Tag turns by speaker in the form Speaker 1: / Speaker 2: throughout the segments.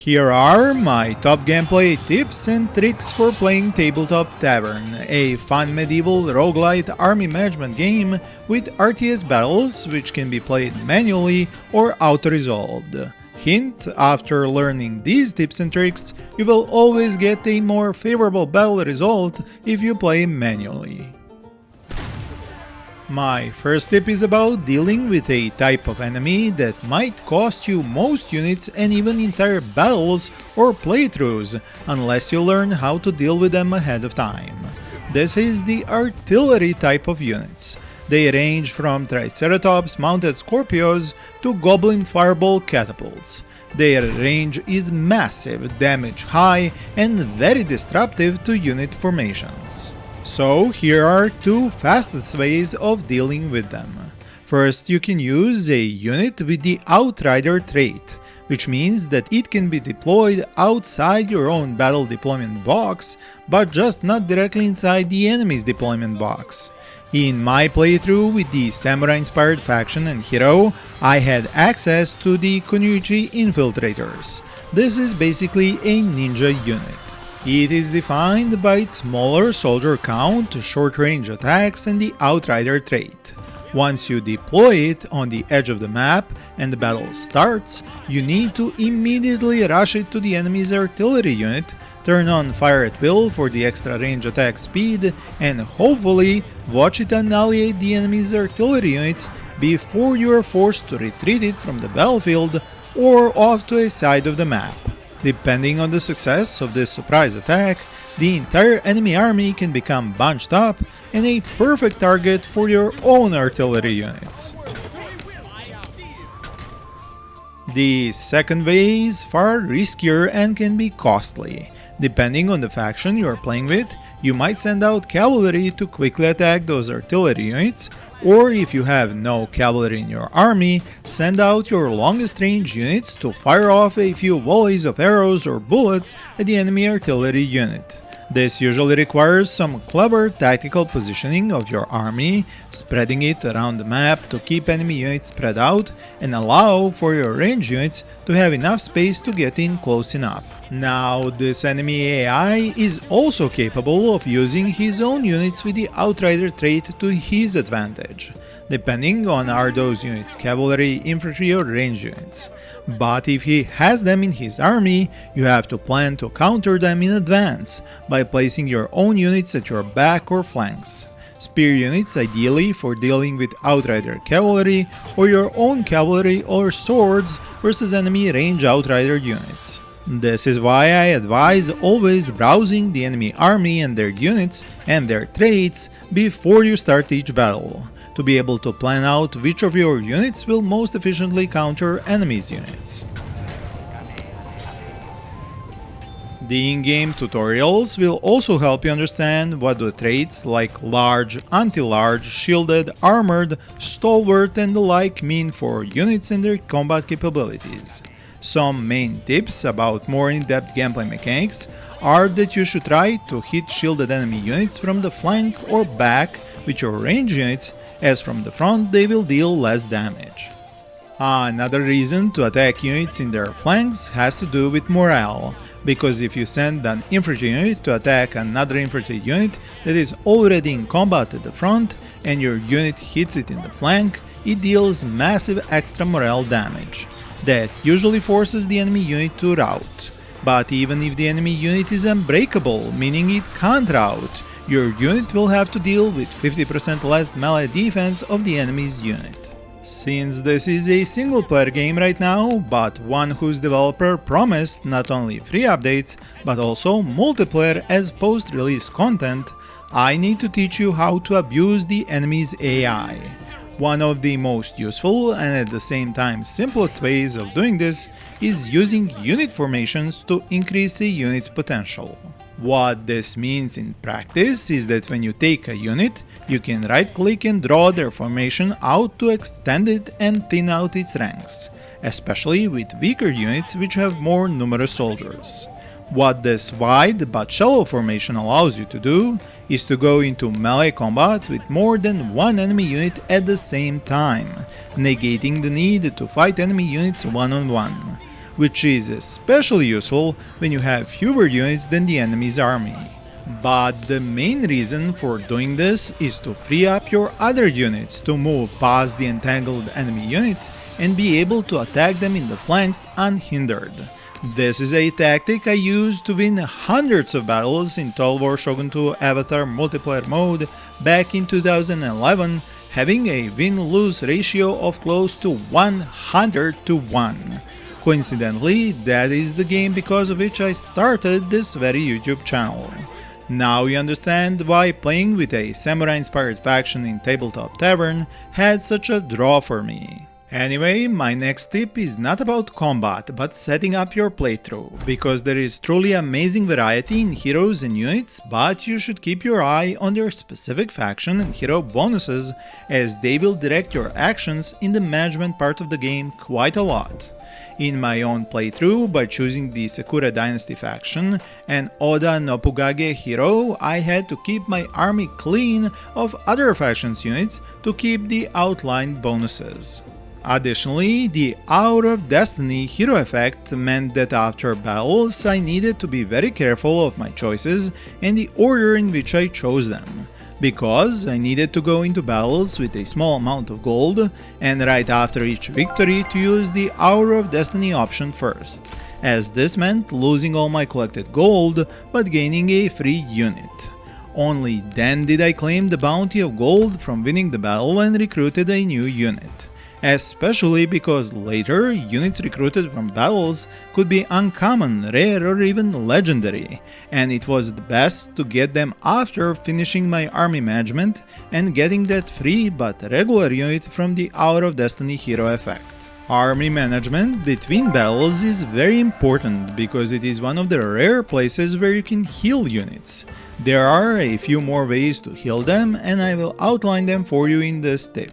Speaker 1: Here are my top gameplay tips and tricks for playing Tabletop Tavern, a fun medieval roguelite army management game with RTS battles which can be played manually or auto-resolved. Hint, after learning these tips and tricks, you will always get a more favorable battle result if you play manually. My first tip is about dealing with a type of enemy that might cost you most units and even entire battles or playthroughs unless you learn how to deal with them ahead of time. This is the artillery type of units. They range from triceratops mounted Scorpios to goblin fireball catapults. Their range is massive, damage high, and very disruptive to unit formations. So here are two fastest ways of dealing with them. First, you can use a unit with the Outrider trait, which means that it can be deployed outside your own battle deployment box, but just not directly inside the enemy's deployment box. In my playthrough with the samurai-inspired faction and hero, I had access to the Kunoichi infiltrators. This is basically a ninja unit. It is defined by its smaller soldier count, short-range attacks, and the Outrider trait. Once you deploy it on the edge of the map and the battle starts, you need to immediately rush it to the enemy's artillery unit, turn on fire at will for the extra range attack speed, and hopefully watch it annihilate the enemy's artillery units before you are forced to retreat it from the battlefield or off to a side of the map. Depending on the success of this surprise attack, the entire enemy army can become bunched up and a perfect target for your own artillery units. The second way is far riskier and can be costly. Depending on the faction you are playing with, you might send out cavalry to quickly attack those artillery units, or if you have no cavalry in your army, send out your longest range units to fire off a few volleys of arrows or bullets at the enemy artillery unit. This usually requires some clever tactical positioning of your army, spreading it around the map to keep enemy units spread out and allow for your range units to have enough space to get in close enough. Now, this enemy AI is also capable of using his own units with the Outrider trait to his advantage, depending on are those units cavalry, infantry or range units. But if he has them in his army, you have to plan to counter them in advance by placing your own units at your back or flanks. Spear units ideally for dealing with Outrider cavalry, or your own cavalry or swords versus enemy range Outrider units. This is why I advise always browsing the enemy army and their units and their traits before you start each battle, to be able to plan out which of your units will most efficiently counter enemies' units. The in-game tutorials will also help you understand what the traits like large, anti-large, shielded, armored, stalwart and the like mean for units and their combat capabilities. Some main tips about more in-depth gameplay mechanics are that you should try to hit shielded enemy units from the flank or back with your range units, as from the front they will deal less damage. Another reason to attack units in their flanks has to do with morale, because if you send an infantry unit to attack another infantry unit that is already in combat at the front and your unit hits it in the flank, it deals massive extra morale damage. That usually forces the enemy unit to rout. But even if the enemy unit is unbreakable, meaning it can't rout, your unit will have to deal with 50% less melee defense of the enemy's unit. Since this is a single player game right now, but one whose developer promised not only free updates, but also multiplayer as post-release content, I need to teach you how to abuse the enemy's AI. One of the most useful and at the same time simplest ways of doing this is using unit formations to increase a unit's potential. What this means in practice is that when you take a unit, you can right-click and draw their formation out to extend it and thin out its ranks, especially with weaker units which have more numerous soldiers. What this wide but shallow formation allows you to do is to go into melee combat with more than one enemy unit at the same time, negating the need to fight enemy units one-on-one. which is especially useful when you have fewer units than the enemy's army. But the main reason for doing this is to free up your other units to move past the entangled enemy units and be able to attack them in the flanks unhindered. This is a tactic I used to win hundreds of battles in Total War Shogun 2 Avatar multiplayer mode back in 2011, having a win-lose ratio of close to 100 to 1. Coincidentally, that is the game because of which I started this very YouTube channel. Now you understand why playing with a samurai-inspired faction in Tabletop Tavern had such a draw for me. Anyway, my next tip is not about combat, but setting up your playthrough, because there is truly amazing variety in heroes and units, but you should keep your eye on their specific faction and hero bonuses, as they will direct your actions in the management part of the game quite a lot. In my own playthrough, by choosing the Sakura Dynasty faction and Oda Nopugage hero, I had to keep my army clean of other factions' units to keep the outlined bonuses. Additionally, the Hour of Destiny hero effect meant that after battles I needed to be very careful of my choices and the order in which I chose them, because I needed to go into battles with a small amount of gold and right after each victory to use the Hour of Destiny option first, as this meant losing all my collected gold but gaining a free unit. Only then did I claim the bounty of gold from winning the battle and recruited a new unit. Especially because later, units recruited from battles could be uncommon, rare or even legendary, and it was the best to get them after finishing my army management and getting that free but regular unit from the Hour of Destiny hero effect. Army management between battles is very important because it is one of the rare places where you can heal units. There are a few more ways to heal them and I will outline them for you in this tip.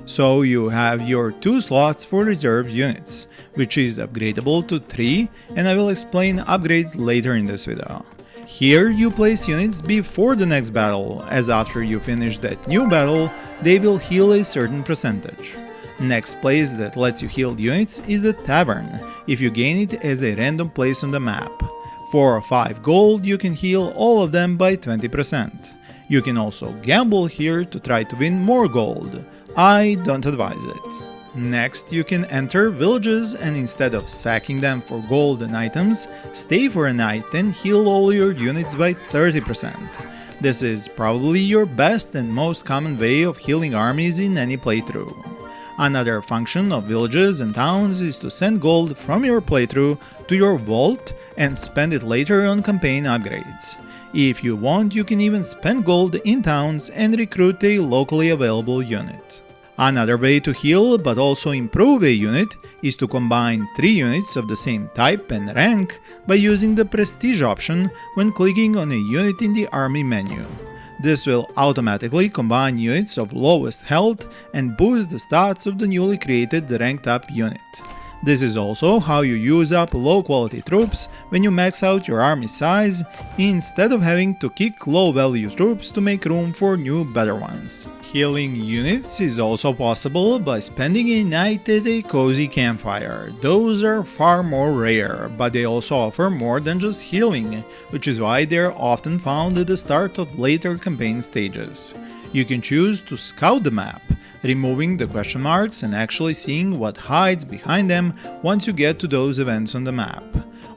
Speaker 1: So you have your 2 slots for reserve units, which is upgradable to 3, and I will explain upgrades later in this video. Here you place units before the next battle, as after you finish that new battle, they will heal a certain percentage. Next place that lets you heal units is the Tavern, if you gain it as a random place on the map. For 5 gold you can heal all of them by 20%. You can also gamble here to try to win more gold. I don't advise it. Next, you can enter villages and instead of sacking them for gold and items, stay for a night and heal all your units by 30%. This is probably your best and most common way of healing armies in any playthrough. Another function of villages and towns is to send gold from your playthrough to your vault and spend it later on campaign upgrades. If you want, you can even spend gold in towns and recruit a locally available unit. Another way to heal but also improve a unit is to combine 3 units of the same type and rank by using the prestige option when clicking on a unit in the army menu. This will automatically combine units of lowest health and boost the stats of the newly created ranked up unit. This is also how you use up low quality troops when you max out your army size, instead of having to kick low value troops to make room for new better ones. Healing units is also possible by spending a night at a cozy campfire. Those are far more rare, but they also offer more than just healing, which is why they are often found at the start of later campaign stages. You can choose to scout the map, removing the question marks and actually seeing what hides behind them once you get to those events on the map.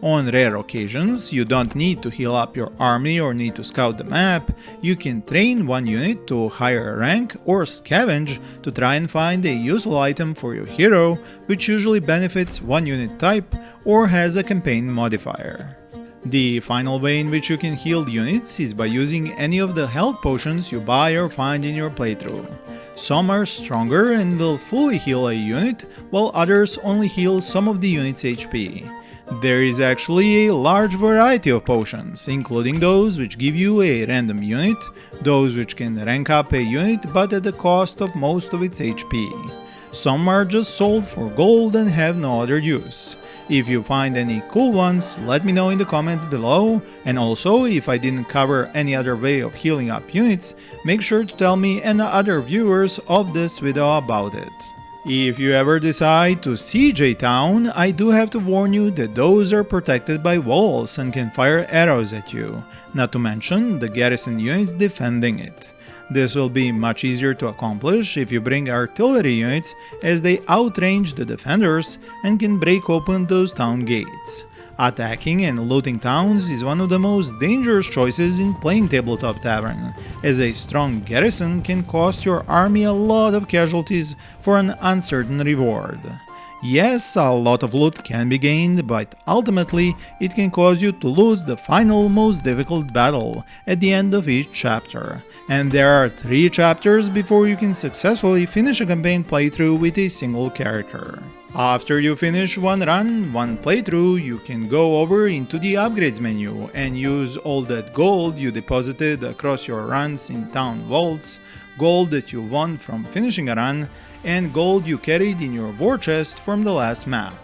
Speaker 1: On rare occasions, you don't need to heal up your army or need to scout the map, you can train one unit to higher rank or scavenge to try and find a useful item for your hero, which usually benefits one unit type or has a campaign modifier. The final way in which you can heal units is by using any of the health potions you buy or find in your playthrough. Some are stronger and will fully heal a unit, while others only heal some of the unit's HP. There is actually a large variety of potions, including those which give you a random unit, those which can rank up a unit but at the cost of most of its HP. Some are just sold for gold and have no other use. If you find any cool ones, let me know in the comments below, and also if I didn't cover any other way of healing up units, make sure to tell me and other viewers of this video about it. If you ever decide to siege a town, I do have to warn you that those are protected by walls and can fire arrows at you, not to mention the garrison units defending it. This will be much easier to accomplish if you bring artillery units, as they outrange the defenders and can break open those town gates. Attacking and looting towns is one of the most dangerous choices in playing Tabletop Tavern, as a strong garrison can cost your army a lot of casualties for an uncertain reward. Yes, a lot of loot can be gained, but ultimately it can cause you to lose the final most difficult battle at the end of each chapter, and there are 3 chapters before you can successfully finish a campaign playthrough with a single character. After you finish one run, one playthrough, you can go over into the upgrades menu and use all that gold you deposited across your runs in town vaults, gold that you won from finishing a run, and gold you carried in your war chest from the last map.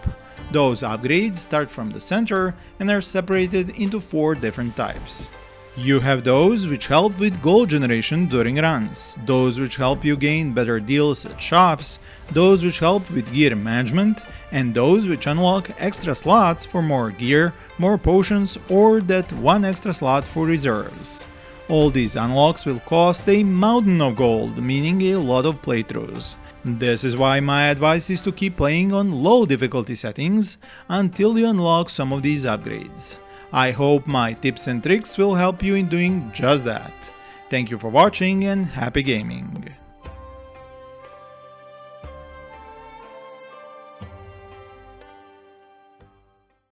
Speaker 1: Those upgrades start from the center and are separated into 4 different types. You have those which help with gold generation during runs, those which help you gain better deals at shops, those which help with gear management, and those which unlock extra slots for more gear, more potions, or that 1 extra slot for reserves. All these unlocks will cost a mountain of gold, meaning a lot of playthroughs. This is why my advice is to keep playing on low difficulty settings until you unlock some of these upgrades. I hope my tips and tricks will help you in doing just that. Thank you for watching and happy gaming!